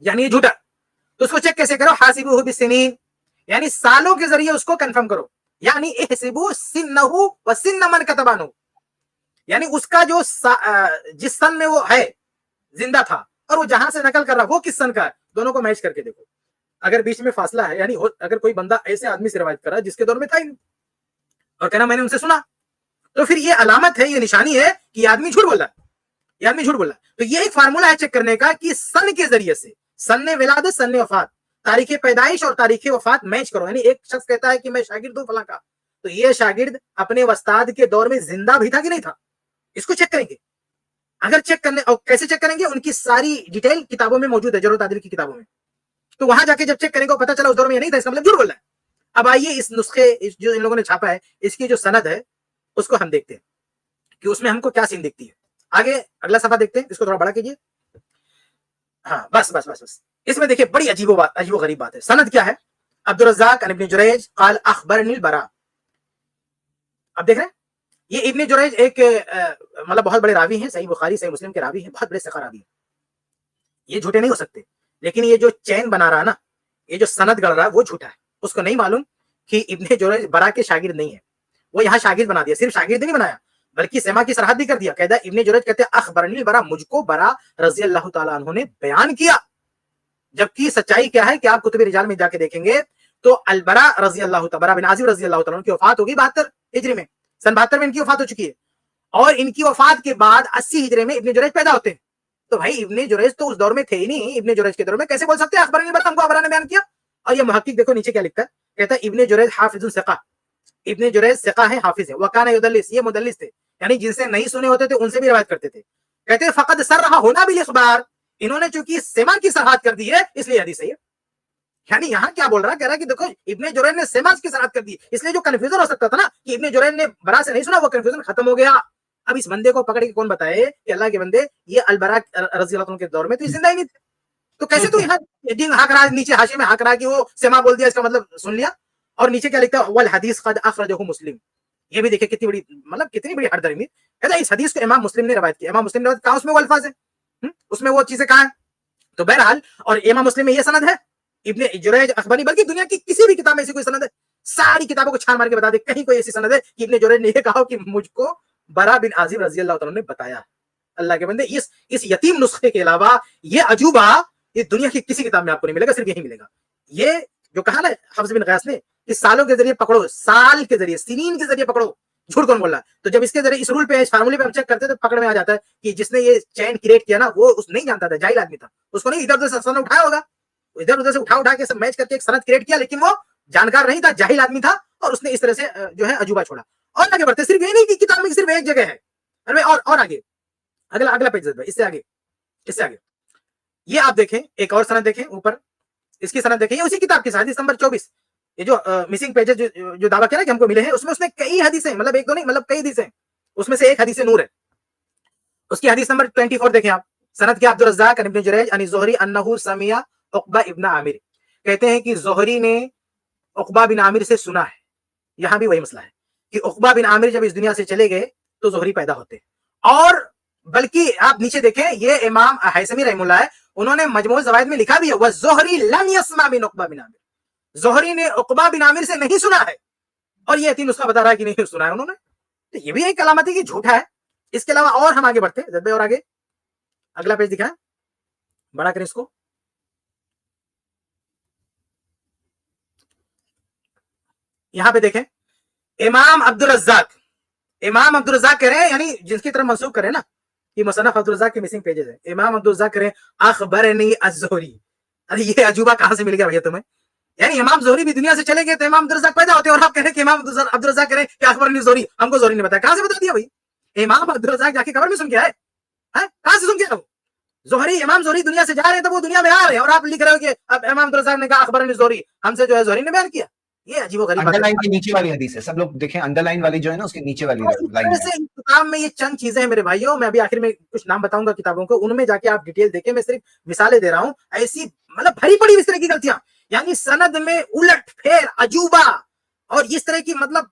यानी ये झूठा, तो उसको चेक कैसे करो? हासिबूहु बिस्सिनीन, यानी सालों के जरिए उसको कंफर्म करो। यानी इहसिबू सिन्नहु व सिन्न मन कतबानु, यानी उसका जो जिस सन में वो है जिंदा था और वो जहां से नकल कर रहा वो किस सन का है, दोनों को मैच करके देखो। अगर बीच में फासला है, यानी अगर कोई बंदा ऐसे आदमी से रिवायत कर रहा है जिसके दौर में था ही नहीं और कहना मैंने उनसे सुना, तो फिर ये अलामत है, ये निशानी है कि ये आदमी झूठ बोल रहा है, ये आदमी झूठ बोल रहा है। तो ये एक फार्मूला है चेक करने का कि सन के जरिए से, सन्ने विलादत, सन्ने वफात, तारीख पैदाइश और तारीख वफात मैच करो। यानी एक शख्स कहता है कि मैं शागिर्द हूं फलां का, तो ये शागिर्द अपने वस्ताद के दौर में जिंदा भी था कि नहीं था, इसको चेक करेंगे। अगर चेक करने, और कैसे चेक करेंगे? उनकी सारी डिटेल किताबों में मौजूद है, जरूरत तादील की किताबों में। तो वहां जाके जब चेक करेंगे पता चला उस दौर में ये नहीं था, इसका मतलब झूठ बोल रहा है। अब आइए इस नुस्खे जो इन लोगों ने छापा है इसकी जो सनद है उसको हम देखते हैं कि उसमें हमको क्या सीन दिखती है। आगे अगला सफा देखते हैं, इसको थोड़ा बड़ा कीजिए। हाँ बस बस बस बस, इसमें देखिए बड़ी अजीबो गरीब बात है। सनद क्या है? अब्दुर रज़्ज़ाक अन इब्न जुरैज क़ाल अख़बरनी अल-बरा। अब देख रहे हैं, ये इब्न जुरैज एक मतलब बहुत बड़े रावी हैं, सही बुखारी सही मुस्लिम के रावी हैं, बहुत बड़े सखा रावी हैं, ये झूठे नहीं हो सकते। लेकिन ये जो चैन बना रहा है ना, ये जो सनद गढ़ रहा है वो झूठा है। उसको नहीं मालूम कि इब्न जुरैज बरा के शागिर्द नहीं है, वो यहाँ शागिर्द बना दिया। सिर्फ शागिर्द नहीं बनाया बल्कि सेमा की सरहद भी कर दिया। कहता इब्न जुरैज कहते अख़बरनी अल-बरा, मुझको बरा रज़ी अल्लाह तआला अन्हु ने बयान किया। जबकि सच्चाई क्या है कि आप कुतुब रिजाल में जाके देखेंगे तो अल-बरा रज़ी अल्लाह तआला, बरा बिन आज़िब रज़ी अल्लाह तआला की वफात होगी 72 हिजरी में, सन 72 में इनकी वफात हो चुकी है। और इनकी वफात के बाद 80 हिजरी में इब्न जुरैज पैदा होते हैं। तो भाई इब्न जुरैज तो उस दौर में थे ही नहीं, इब्न जुरैज के दौर में कैसे बोल सकते हैं अख़बरनी अल-बरा, हमको बरा ने बयान किया? और ये मुहक्किक देखो नीचे क्या लिखता है, कहता है इब्न जुरैज हाफिजुन सिक़ा, इब्न जुरैज सिक़ा है, हाफिज है। वकाना युदल्लिस, ये मुदल्लिस थे, यानी जिनसे नहीं सुने होते थे उनसे भी रिवायत करते थे। कहते हैं फ़क़द सर्रहा होना बिल इख़बार, इन्होंने चूंकि सेमा की सरहद कर दी है इसलिए हदीस है। यानी यहाँ क्या बोल रहा है? कह रहा है कि देखो इब्न जुरैज ने सेमा की सरहद कर दी, इसलिए जो कंफ्यूजन हो सकता था ना कि इब्न जुरैज ने बरा से नहीं सुना, वो कंफ्यूजन खत्म हो गया। अब इस बंदे को पकड़ के कौन बताए कि अल्लाह के बंदे ये अल-बरा रज़ी अल्लाह के दौर में तो जिंदा ही नहीं थे, तो कैसे तू यहाँ हाक रहा, नीचे हाशिए में हाक रहा कि वो सेमा बोल दिया, इसका मतलब सुन लिया। और नीचे क्या लिखता है वल हदीस क़द अख़रजहु मुस्लिम। ये भी देखिए कितनी बड़ी, मतलब कितनी बड़ी हरदर्मी। कहता है इस हदीस को इमाम मुस्लिम ने रवायत किया। इमाम मुस्लिम ने रवायत कहाँ, उसमें वो अल्फाज है, उसमें वो चीजें कहाँ है? तो बहरहाल, और इमाम मुस्लिम में ये सनद है इब्न जुरैज अख़बरनी, बल्कि दुनिया की किसी भी किताब में ऐसी कोई सनद है, सारी किताबों को छान मार के बता दे कहीं कोई ऐसी सनद है कि इब्न जुरैज ने ये कहा कि मुझको बरा बिन आज़िब रज़ी अल्लाह तआला ने बताया। अल्लाह के बंदे, इस यतीम नुस्खे के अलावा ये अजूबा ये दुनिया की किसी किताब में आपको नहीं मिलेगा, सिर्फ यही मिलेगा। ये जो कहा ना हफ्स बिन गयास ने कि सालों के जरिए पकड़ो, साल के जरिए, सिनीन के जरिए पकड़ो, झूठ कौन बोल रहा है? तो जब इसके जरिए इस रूल पे, इस फार्मूले पे हम चेक करते हैं तो पकड़ में आ जाता है कि जिसने ये चैन क्रिएट किया ना वो उस नहीं जानता था, जाहिल आदमी था, उसको नहीं इधर उधर से सनद उठाया होगा, इधर उधर से उठा के सब मैच करके एक सनद क्रिएट किया, लेकिन वो जानकार नहीं था, जाहिल आदमी था और उसने इस तरह से जो है अजूबा छोड़ा। और आगे बढ़ते, सिर्फ ये नहीं कि किताब में सिर्फ एक जगह है, अरे और आगे अगला पेज, इससे आगे ये आप देखें, एक और सनद देखें ऊपर, इसकी सनद देखें, ये उसी किताब की हदीस नंबर 24, ये जो मिसिंग पेजेस जो दावा किया ना कि हमको मिले हैं, उसमें उसने कई हदीसें, मतलब एक दो नहीं, मतलब कई हदीसें, उसमें से एक हदीस नूर है, उसकी हदीस नंबर 24 देखें आप। सनद के अब्दुर रज़्ज़ाक अन इब्न जुरैज अन ज़ुहरी अन्नहु समिया उक़बा इब्न आमिर, कहते हैं कि ज़ुहरी ने उक़बा बिन आमिर से सुना है। यहां भी वही मसला है कि उक़बा बिन आमिर जब इस दुनिया से चले गए तो ज़ुहरी पैदा होते, और बल्कि आप नीचे देखें, ये इमाम हैसमी रहमुल्लाह है, उन्होंने मजमू ज़वाइद में लिखा भी है, वज़ुहरी लम यस्मा मिन उक़बा बिन आमिर, ज़ुहरी ने उक़बा बिन आमिर से नहीं सुना है, और ये यतीम नुस्खा बता रहा है कि नहीं सुना है उन्होंने। तो ये भी एक अलामत है कि झूठा है। इसके अलावा और हम आगे बढ़ते हैं जब, और आगे अगला पेज दिखाएं, बड़ा करें इसको। यहां पे देखें, इमाम अब्दुर रज़्ज़ाक कह रहे हैं, यानी जिसकी तरफ मंसूब करें ना कि मुसन्नफ अब्दुर रज़्ज़ाक के मिसिंग पेजेस है, इमाम अब्दुर रज़्ज़ाक कह रहे हैं अख़बरनी अज़्ज़ुहरी। अरे ये अजूबा कहां से मिल गया भैया तुम्हें? यानी इमाम ज़ुहरी भी दुनिया से चले गए तो इमाम अब्दुर रज़्ज़ाक पैदा होते हैं, और आप कह रहे हैं कि इमाम अब्दुर रज़्ज़ाक कह रहे हैं कि अख़बरनी ज़ुहरी, हमको ज़ुहरी ने बताया। कहां से बता दिया भाई? इमाम अब्दुर रज़्ज़ाक जाके कब्र में सुन के आए हैं? कहां से सुन के आए? ज़ुहरी, इमाम ज़ुहरी दुनिया से जा रहे हैं तो वो दुनिया में आ रहे हैं, और आप लिख रहे हो कि अब इमाम अब्दुर रज़्ज़ाक ने कहा अख़बरनी ज़ुहरी, हमसे जो है ज़ुहरी ने बयान किया। ये अजीबोगरीब बात है। अंडरलाइन की नीचे वाली हदीस है, सब लोग देखें, अंडरलाइन वाली जो है ना उसकी नीचे वाली और इस लाइन तरह है। से इस किताब में ये चंद चीजें हैं मेरे भाइयों, मैं अभी आखिर में कुछ नाम बताऊंगा किताबों को, उनमें जाके आप डिटेल देखें, मैं सिर्फ मिसालें दे रहा हूं, ऐसी मतलब भरी पड़ी इस तरह की गलतियां, यानी सनद में उलट फेर अजूबा और इस तरह की मतलब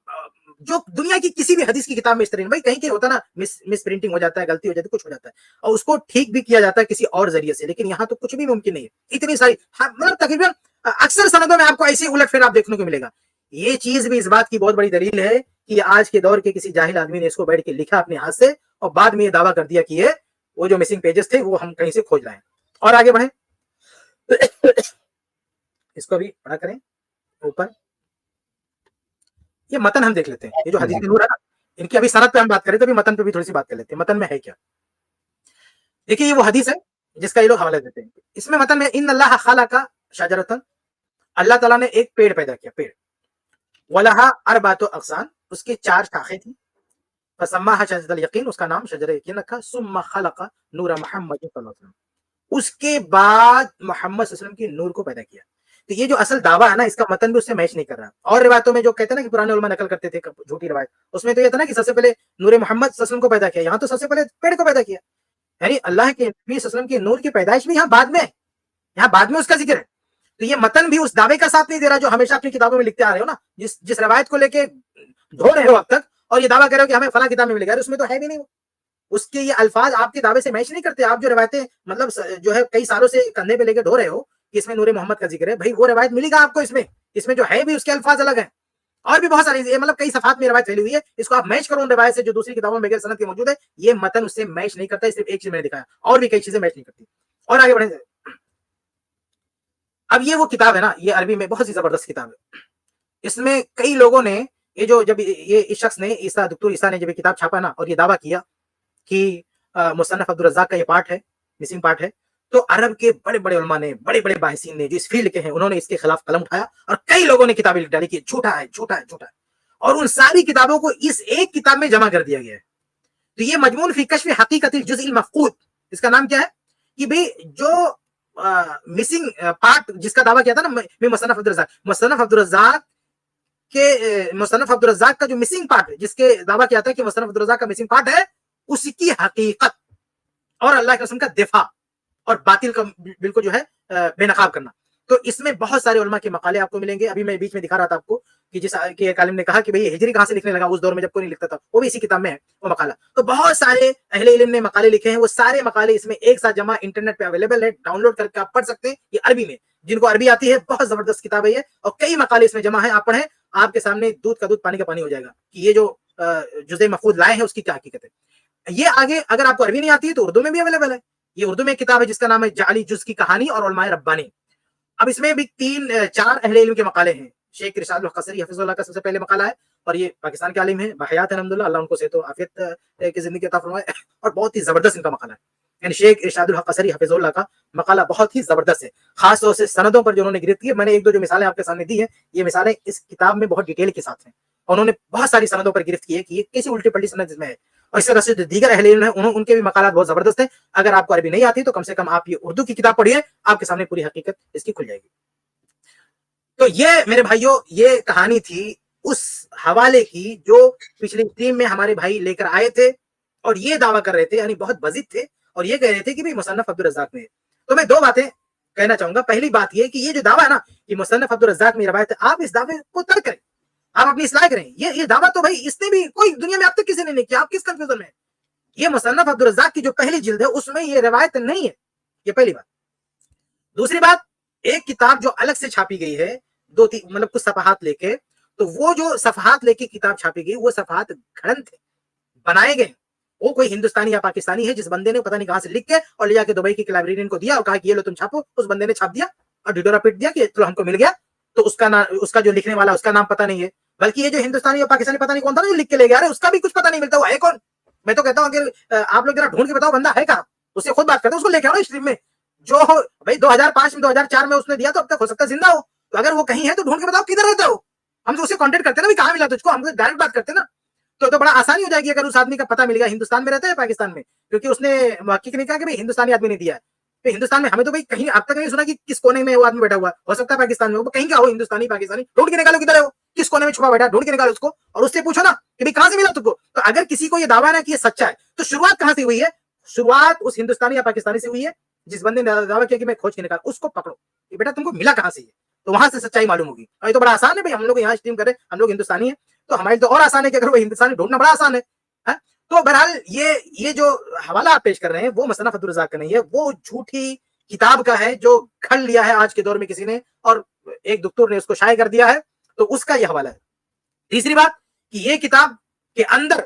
जो दुनिया की किसी भी हदीस की किताब में इस तरह नहीं। भाई कहीं कहीं होता ना मिस प्रिंटिंग हो जाता है, गलती हो जाती है, कुछ हो जाता है और उसको ठीक भी किया जाता है किसी और जरिए से, लेकिन यहाँ तो कुछ भी मुमकिन नहीं है। इतनी सारी मतलब तकरीबन अक्सर सनदों में आपको ऐसी उलट फेर आप देखने को मिलेगा। ये चीज भी इस बात की बहुत बड़ी दलील है कि आज के दौर के किसी जाहिल आदमी ने इसको बैठ के लिखा अपने हाथ से और बाद में ये दावा कर दिया कि ये वो जो मिसिंग पेजेस थे वो हम कहीं से खोज लाए। और आगे बढ़े इसको भी पढ़ा करें ऊपर, ये मतन हम देख लेते हैं। ये जो हदीस नूर है ना, इनकी अभी सनद पे हम बात करें तो अभी मतन पे भी थोड़ी सी बात कर लेते हैं, मतन में है क्या। देखिए ये वो हदीस है जिसका ये लोग हवाला देते हैं। इसमें मतन में इन अल्लाह खालका शजरतन, अल्लाह ताला ने एक पेड़ पैदा किया, पेड़, वलहा अरबातो अक़साम, उसकी 4 शाखें थी, फसम्माहा शजरतल यकीन, उसका नाम शजर यकीन रखा, सुम्मा खलका नूर मोहम्मद सल्लल्लाहु अलैहि वसल्लम, उसके बाद मोहम्मद सल्लल्लाहु अलैहि वसल्लम की नूर को पैदा किया। तो ये जो असल दावा है ना, इसका मतन भी उससे मैच नहीं कर रहा। और रिवायतों में जो कहते हैं ना कि पुराने उलमा नकल करते थे झूठी रिवायत, उसमें तो ये था ना कि सबसे पहले नूर मोहम्मद सल्लल्लाहु अलैहि वसल्लम को पैदा किया, यहाँ तो सबसे पहले पेड़ को पैदा किया, यानी अल्लाह के नबी सल्लल्लाहु अलैहि वसल्लम की नूर की पैदाइश भी यहाँ बाद में है, यहाँ बाद में उसका जिक्र है। तो ये मतन भी उस दावे का साथ नहीं दे रहा जो हमेशा अपनी किताबों में लिखते आ रहे हो ना, जिस रवायत को लेके ढो रहे हो अब तक और ये दावा कर रहे हो कि हमें फला किताब में मिलेगा, उसमें तो है भी नहीं। उसके ये अल्फाज आपके दावे से मैच नहीं करते। आप जो रवायतें मतलब जो है कई सालों से कंधे पे लेके ढो रहे हो कि इसमें नूरे मोहम्मद का जिक्र है, भाई वो रवायत मिलेगा आपको, इसमें जो है भी उसके अल्फाज अलग है और भी बहुत सारी मतलब कई सफात में रवायत फैली हुई है। इसको आप मैच करो उन रवायत से जो दूसरी किताबों में बगैर सनद के मौजूद है, ये मतन उससे मैच नहीं करता। सिर्फ एक चीज मैंने दिखाया, और भी कई चीजें मैच नहीं करती। और आगे बढ़े, अब ये वो किताब है ना, ये अरबी में बहुत ही जबरदस्त किताब है। इसमें कई लोगों ने ये जो जब ये इस शख्स ने ईसा डॉक्टर ईसा ने जब ये किताब छापा ना और ये दावा किया कि मुसन्नफ अब्दुल रज़्ज़ाक़ का ये पार्ट है, मिसिंग पार्ट है, तो अरब के बड़े बड़े उलमा ने, बड़े बड़े बाहिसीन ने जो इस फील्ड के हैं, उन्होंने इसके खिलाफ कलम उठाया और कई लोगों ने किताबें लिख डाली कि झूठा है, झूठा है, झूठा है, और उन सारी किताबों को इस एक किताब में जमा कर दिया गया है। तो ये मजमून फी कश्फ़ हक़ीक़तिल जुज़इल मफ़क़ूद, इसका नाम क्या है कि भाई जो मिसिंग पार्ट जिसका दावा किया था ना मुसन्नफ अब्दुल रज़्ज़ाक़, मुसन्नफ अब्दुल रज़्ज़ाक़ का जो मिसिंग पार्ट है, जिसके दावा किया था कि मुसन्नफ अब्दुल रज़्ज़ाक़ का मिसिंग पार्ट है, उसकी हकीकत और अल्लाह के रसूल का दिफा और बातिल का बिल्कुल जो है बेनकाब करना। तो इसमें बहुत सारे उलमा के मकाले आपको मिलेंगे। अभी मैं बीच में दिखा रहा था आपको कि जिस कि एक आलिम ने कहा कि भाई हिजरी कहां से लिखने लगा, उस दौर में जब कोई नहीं लिखता था, वो भी इसी किताब में है वो मकाला। तो बहुत सारे अहले इल्म ने मकाले लिखे हैं, वो सारे मकाले इसमें एक साथ जमा इंटरनेट पे अवेलेबल है, डाउनलोड करके आप पढ़ सकते हैं। ये अरबी में, जिनको अरबी आती है, बहुत जबरदस्त किताब है ये, और कई मकाले इसमें जमा है। आप पढ़ें, आपके सामने दूध का दूध पानी का पानी हो जाएगा कि ये जो जुज़े मफ़क़ूद लाए हैं उसकी क्या हकीकत है। ये आगे अगर आपको अरबी नहीं आती है तो उर्दू में भी अवेलेबल है। ये उर्दू में किताब है जिसका नाम है जाली जुज़ की कहानी और उलमाए रब्बानी। अब इसमें भी 3-4 अहले इल्म के मकाले हैं। शेख इरशादुल क़सरी हफ़िज़हुल्लाह का सबसे पहले मकाला है, और ये पाकिस्तान के आलिम है, बहयात है अल्हम्दुलिल्लाह, अल्लाह उनको सेहत व आफियत की ज़िंदगी अता फरमाए, और बहुत ही ज़बरदस्त इनका मकाला है। यानी शेख इरशादुल क़सरी हफ़िज़हुल्लाह का मकाला बहुत ही ज़बरदस्त है, खास तौर से सनदों पर जो उन्होंने गिरफ्त की है। मैंने 1-2 जो मिसालें आपके सामने दी हैं, ये मिसालें इस किताब में बहुत डिटेल के साथ हैं, और उन्होंने बहुत सारी सनदों पर गिरफ्त की है कि ये कैसी उल्टी पल्टी सनद इसमें है। और इस तरह से जो दीगर अहले इल्म हैं उनके भी मकालात बहुत ज़बरदस्त हैं। अगर आपको अरबी नहीं आती तो कम से कम आप ये उर्दू की किताब पढ़िए, आपके सामने पूरी हकीकत इसकी खुल जाएगी। तो ये मेरे भाइयों, ये कहानी थी उस हवाले की जो पिछली टीम में हमारे भाई लेकर आए थे और ये दावा कर रहे थे, यानी बहुत बजिद थे, और ये कह रहे थे कि भाई मुसन्नफ अब्दुल रज़्ज़ाक़ में है। तो मैं 2 बातें कहना चाहूंगा। पहली बात ये कि ये जो दावा है ना कि मुसन्नफ अब्दुल रज़्ज़ाक़ में रवायत है, आप इस दावे को तर्क करें, आप अपनी इस्लाह करें। ये दावा तो भाई इसने भी कोई दुनिया में अब तक किसी ने नहीं किया, आप किस कंफ्यूजन में? ये मुसन्नफ अब्दुल रज़्ज़ाक़ की जो पहली जिल्द है उसमें ये रवायत नहीं है, ये पहली बात। दूसरी बात, एक किताब जो अलग से छापी गई है 2-3 मतलब कुछ सफ़हात लेके, तो वो जो सफ़हात लेके किताब छापी गई वो सफ़हात गढ़ंत थे, बनाए गए। वो कोई हिंदुस्तानी या पाकिस्तानी है जिस बंदे ने पता नहीं कहां से लिख के और ले जाके दुबई की लाइब्रेरियन को दिया और कहा कि ये लो तुम छापो। उस बंदे ने छाप दिया और ढिढोरा पीट दिया कि चलो हमको मिल गया। तो उसका जो लिखने वाला उसका नाम पता नहीं है, बल्कि ये जो हिंदुस्तानी और पाकिस्तानी पता नहीं कौन था जो लिख के ले गया, उसका भी कुछ पता नहीं मिलता। वो है कौन? मैं तो कहता हूँ कि आप लोग जरा ढूंढ के बताओ बंदा है कहाँ, उससे खुद बात करते, उसको लेके आओ स्ट्रीम में। जो भाई 2005 में 2004 में उसने दिया तो अब तक हो सकता है जिंदा हो, तो अगर वो कहीं है तो ढूंढ के बताओ किधर रहता हो। हम तो उससे कांटेक्ट करते ना, भी कहाँ मिला तुझको, हम तो डायरेक्ट बात करते ना, तो बड़ा आसानी हो जाएगी अगर उस आदमी का पता मिल गया हिंदुस्तान में रहता है पाकिस्तान में, क्योंकि उसने महक्किक ने कहा कि भाई हिंदुस्तानी आदमी ने दिया है। तो हिंदुस्तान में हमें तो भाई कहीं अब तक नहीं सुना कि किस कोने में वो आदमी बैठा हुआ है। हो सकता है पाकिस्तान में हो, कहीं का हो, हिंदुस्तानी पाकिस्तानी, ढूंढ के निकालो किधर है वो, किस कोने में छुपा बैठा, ढूंढ के निकालो उसको और उससे पूछो ना कि भाई कहां से मिला तुमको। तो अगर किसी को ये दावा है ना कि ये सच्चा है, तो शुरुआत कहां से हुई है? शुरुआत उस हिंदुस्तानी या पाकिस्तानी से हुई है जिस बंदे ने दावा किया कि मैं खोज के निकाल, उसको पकड़ो कि बेटा तुमको मिला कहां से, तो वहां से सच्चाई मालूम होगी। और ये तो बड़ा आसान है भाई, हम लोग यहाँ स्ट्रीम करें, हम लोग हिंदुस्तानी है, तो हमारे तो और आसान है कि अगर वो हिंदुस्तानी ढूंढना बड़ा आसान है। तो बहरहाल ये जो हवाला आप पेश कर रहे हैं वो मुसन्नफ अब्दुल रज़्ज़ाक़ का नहीं है, वो झूठी किताब का है जो खड़ लिया है आज के दौर में किसी ने और एक दुक्तूर ने उसको शाये कर दिया है, तो उसका ये हवाला है। तीसरी बात कि ये किताब के अंदर,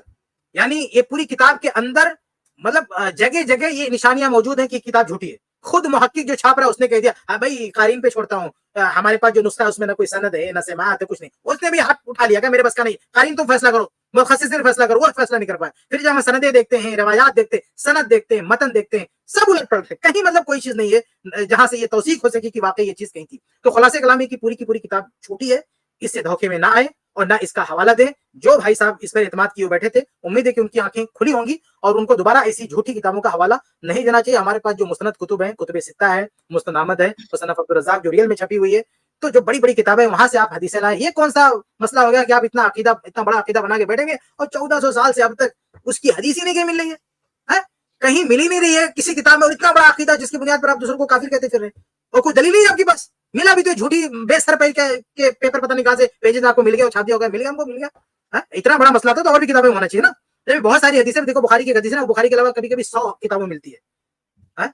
यानी ये पूरी किताब के अंदर मतलब जगह जगह ये निशानियां मौजूद हैं कि किताब झूठी है। खुद मुहक्किक जो छाप रहा है उसने कह दिया हाँ भाई कारीन पे छोड़ता हूँ, हमारे पास जो नुस्खा है उसमें ना कोई सनद है ना समाअत है, कुछ नहीं। उसने भी हाथ उठा लिया कि मेरे बस का नहीं, कारीन तुम फैसला करो, मुखस्सिस ने फैसला करो, वो फैसला नहीं कर पाए। फिर जब हम सनदे देखते हैं, रवायात देखते हैं, सनद देखते हैं, मतन देखते हैं, सब उलट पलट है, कहीं मतलब कोई चीज नहीं है जहां से ये तौसीक हो सके कि वाकई ये चीज कहीं थी। तो खुलासे कलाम है कि पूरी की पूरी किताब झूठी है, इससे धोखे में ना आए और ना इसका हवाला दें। जो भाई साहब इस पर एतमाद किए बैठे थे, उम्मीद है कि उनकी आंखें खुली होंगी और उनको दोबारा ऐसी झूठी किताबों का हवाला नहीं देना चाहिए। हमारे पास जो मुस्तनद कुतुब है, कुतुब सित्ता है, मुस्तनद अहमद है, मुसन्नफ अब्दुल रज़्ज़ाक़ जो रियल में छपी हुई है, तो जो बड़ी बड़ी किताबें वहां से आप हदीसें लाएं। ये कौन सा मसला हो गया कि आप इतना बड़ा अकीदा बना के बैठेंगे और 1400 साल से अब तक उसकी हदीस ही नहीं कहीं मिल रही है, कहीं मिल ही नहीं रही है किसी किताब में, और इतना बड़ा अकीदा जिसकी बुनियाद पर आप दूसरों को काफिर कहते फिर रहे हैं और कोई दलील नहीं है आपके पास। मिला भी तो झूठी बेसर पे के पेपर पता नहीं कहां से पेजेस आपको मिल गया, छाप दिया होगा, मिल गया हमको, मिल गया। इतना बड़ा मसला था तो और भी किताबें होना चाहिए ना। बहुत सारी हदीसें देखो, बुखारी की हदीस है ना, बुखारी के अलावा कभी कभी 100 किताबें मिलती है।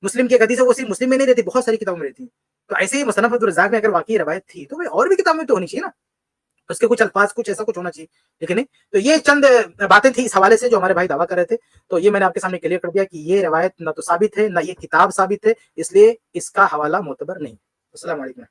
मुस्लिम की हदीस है वो सिर्फ मुस्लिम में नहीं रहती, बहुत सारी किताबों में रहती है। तो ऐसे ही मुसन्नफ अब्दुल रज़्ज़ाक़ में अगर वाकई रवायत थी तो भाई और भी किताबें तो होनी चाहिए ना, उसके कुछ अल्फाज कुछ ऐसा कुछ होना चाहिए, लेकिन नहीं। तो ये चंद बातें थी इस हवाले से जो हमारे भाई दावा कर रहे थे, तो ये मैंने आपके सामने क्लियर कर दिया कि ये रवायत ना तो साबित है ना ये किताब साबित है, इसलिए इसका हवाला मोतबर नहीं। अस्सलाम वालेकुम।